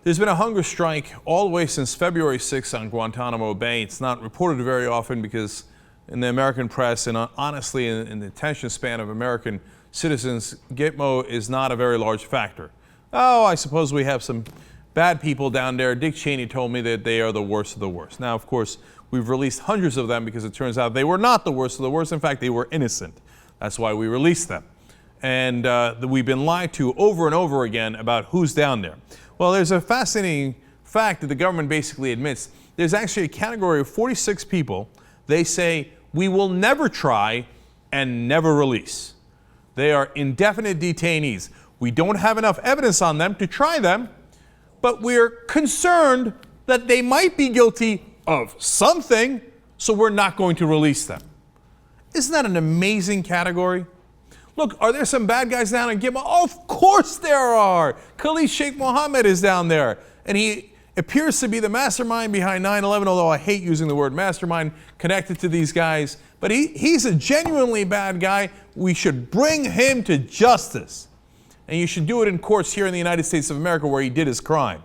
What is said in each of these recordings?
There's been a hunger strike all the way since February 6th on Guantanamo Bay. It's not reported very often because in the American press and honestly in the attention span of American citizens, Gitmo is not a very large factor. Oh, I suppose we have some bad people down there. Dick Cheney told me that they are the worst of the worst. Now, of course, we've released hundreds of them because it turns out they were not the worst of the worst. In fact, they were innocent. That's why we released them. And we've been lied to over and over again about who's down there. Well, there's a fascinating fact that the government basically admits. There's actually a category of 46 people they say we will never try and never release. They are indefinite detainees. We don't have enough evidence on them to try them, but we're concerned that they might be guilty of something, so we're not going to release them. Isn't that an amazing category? Look, are there some bad guys down in Gitmo? Oh, of course there are. Khalid Sheikh Mohammed is down there, and he appears to be the mastermind behind 9/11, although I hate using the word mastermind connected to these guys. But he's a genuinely bad guy. We should bring him to justice. And you should do it in courts here in the United States of America where he did his crime.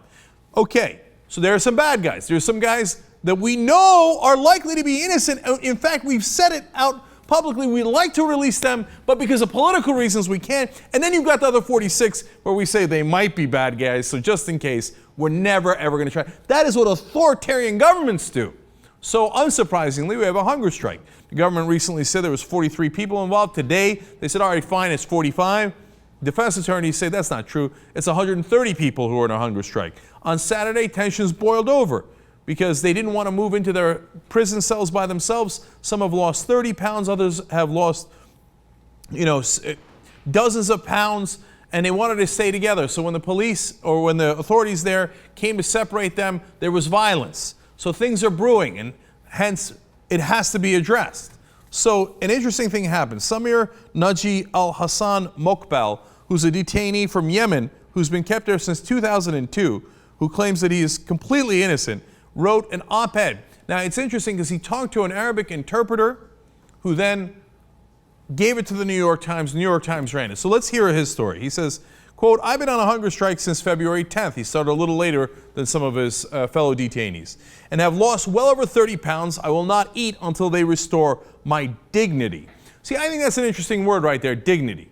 Okay, so there are some bad guys. There's some guys that we know are likely to be innocent. In fact, we've said it out publicly, we'd like to release them, but because of political reasons we can't. And then you've got the other 46 where we say they might be bad guys, so just in case, we're never ever going to try. That is what authoritarian governments do. So unsurprisingly, we have a hunger strike. The government recently said there was 43 people involved. Today, they said, all right, fine, it's 45. Defense attorneys say that's not true. It's 130 people who are in a hunger strike. On Saturday, tensions boiled over because they didn't want to move into their prison cells by themselves. Some have lost 30 pounds, others have lost, dozens of pounds, and they wanted to stay together. So when the police or when the authorities there came to separate them, there was violence. So things are brewing, and hence it has to be addressed. So an interesting thing happened. Samir Naji al-Hassan Mokbel, who's a detainee from Yemen, who's been kept there since 2002, who claims that he is completely innocent, wrote an op-ed. Now, it's interesting because he talked to an Arabic interpreter who then gave it to the New York Times. The New York Times ran it. So let's hear his story. He says, quote, I've been on a hunger strike since February 10th. He started a little later than some of his fellow detainees. And have lost well over 30 pounds. I will not eat until they restore my dignity. See, I think that's an interesting word right there, dignity.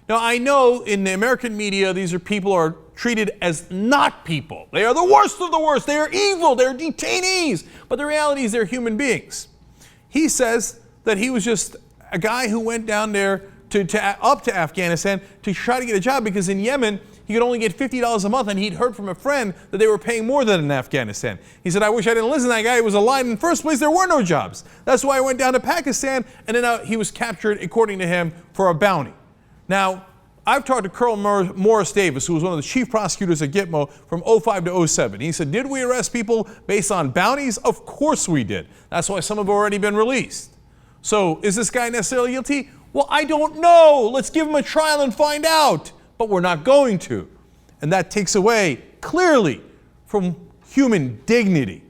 Now, I know in the American media, these are people who are treated as not people. They are the worst of the worst. They are evil. They're detainees. But the reality is they're human beings. He says that he was just a guy who went down there up to Afghanistan to try to get a job because in Yemen, he could only get $50 a month, and he'd heard from a friend that they were paying more than in Afghanistan. He said, I wish I didn't listen to that guy. It was a lie. In the first place, there were no jobs. That's why I went down to Pakistan, and then he was captured, according to him, for a bounty. Now, I've talked to Colonel Morris Davis, who was one of the chief prosecutors at Gitmo from 05 to 07. He said, did we arrest people based on bounties? Of course we did. That's why some have already been released. So is this guy necessarily guilty? Well, I don't know. Let's give him a trial and find out. But we're not going to. And that takes away, clearly, from human dignity.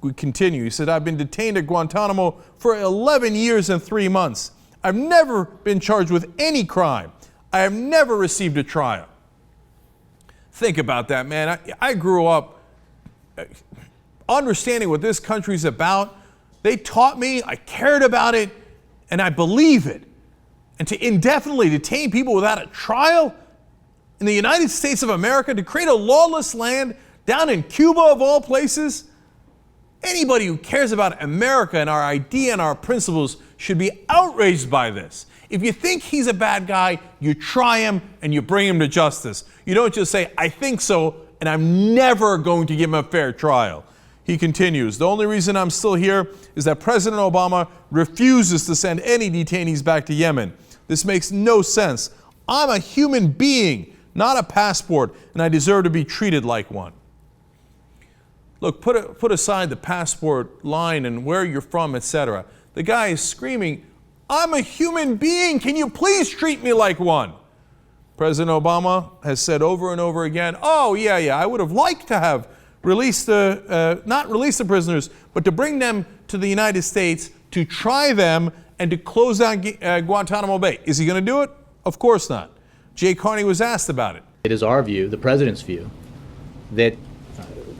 We continue. He said, I've been detained at Guantanamo for 11 years and 3 months. I've never been charged with any crime. I have never received a trial. Think about that, man. I grew up understanding what this country's about. They taught me, I cared about it, and I believe it. And to indefinitely detain people without a trial in the United States of America, to create a lawless land down in Cuba of all places, anybody who cares about America and our idea and our principles should be outraged by this. If you think he's a bad guy, you try him and you bring him to justice. You don't just say, I think so, and I'm never going to give him a fair trial. He continues, the only reason I'm still here is that President Obama refuses to send any detainees back to Yemen. This makes no sense. I'm a human being, not a passport, and I deserve to be treated like one. Look, put aside the passport line and where you're from, etc. The guy is screaming, I'm a human being. Can you please treat me like one? President Obama has said over and over again, oh, yeah, I would have liked to have released not release the prisoners, but to bring them to the United States, to try them, and to close down Guantanamo Bay. Is he going to do it? Of course not. Jay Carney was asked about it. It is our view, the president's view, that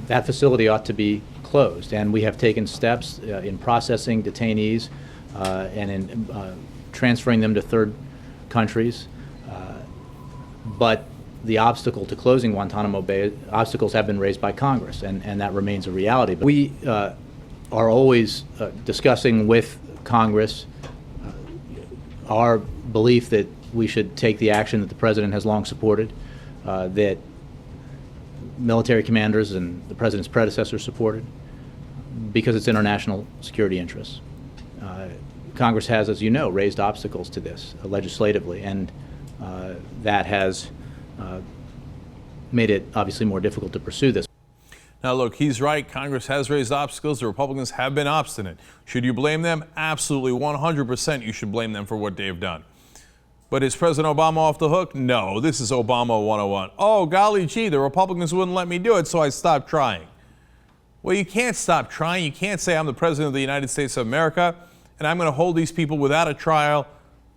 that facility ought to be closed. And we have taken steps in processing detainees and in transferring them to third countries. But the obstacle to closing Guantanamo Bay, obstacles have been raised by Congress, and that remains a reality. But we are always discussing with Congress our belief that we should take the action that the President has long supported, that military commanders and the President's predecessors supported, because it's international security interests. Congress has, as you know, raised obstacles to this legislatively, and that has made it obviously more difficult to pursue this. Now, look, he's right. Congress has raised obstacles. The Republicans have been obstinate. Should you blame them? Absolutely, 100% you should blame them for what they have done. But is President Obama off the hook? No, this is Obama 101. Oh, golly gee, the Republicans wouldn't let me do it, so I stopped trying. Well, you can't stop trying. You can't say I'm the President of the United States of America and I'm going to hold these people without a trial.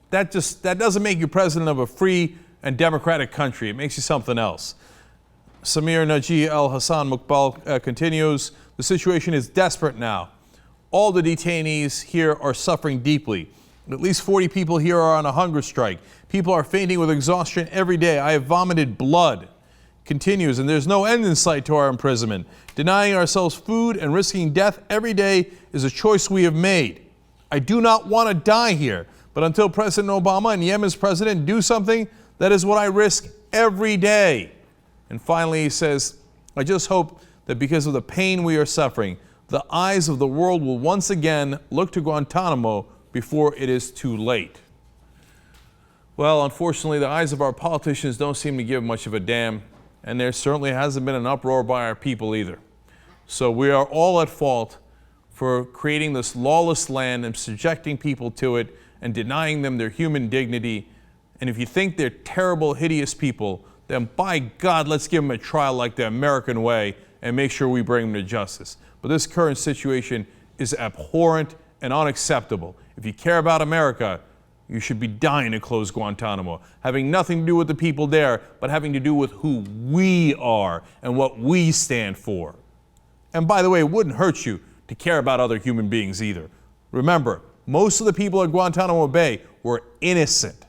That doesn't make you president of a free and democratic country. It makes you something else. Samir Naji Al Hassan Muqbal continues. The situation is desperate now. All the detainees here are suffering deeply. At least 40 people here are on a hunger strike. People are fainting with exhaustion every day. I have vomited blood. Continues, and there's no end in sight to our imprisonment. Denying ourselves food and risking death every day is a choice we have made. I do not want to die here, but until President Obama and Yemen's president do something, that is what I risk every day. And finally, he says, I just hope that because of the pain we are suffering, the eyes of the world will once again look to Guantanamo before it is too late. Well, unfortunately, the eyes of our politicians don't seem to give much of a damn, and there certainly hasn't been an uproar by our people either. So we are all at fault for creating this lawless land and subjecting people to it and denying them their human dignity. And if you think they're terrible, hideous people, then by God, let's give them a trial like the American way and make sure we bring them to justice. But this current situation is abhorrent and unacceptable. If you care about America, you should be dying to close Guantanamo, having nothing to do with the people there, but having to do with who we are and what we stand for. And by the way, it wouldn't hurt you to care about other human beings either. Remember, most of the people at Guantanamo Bay were innocent.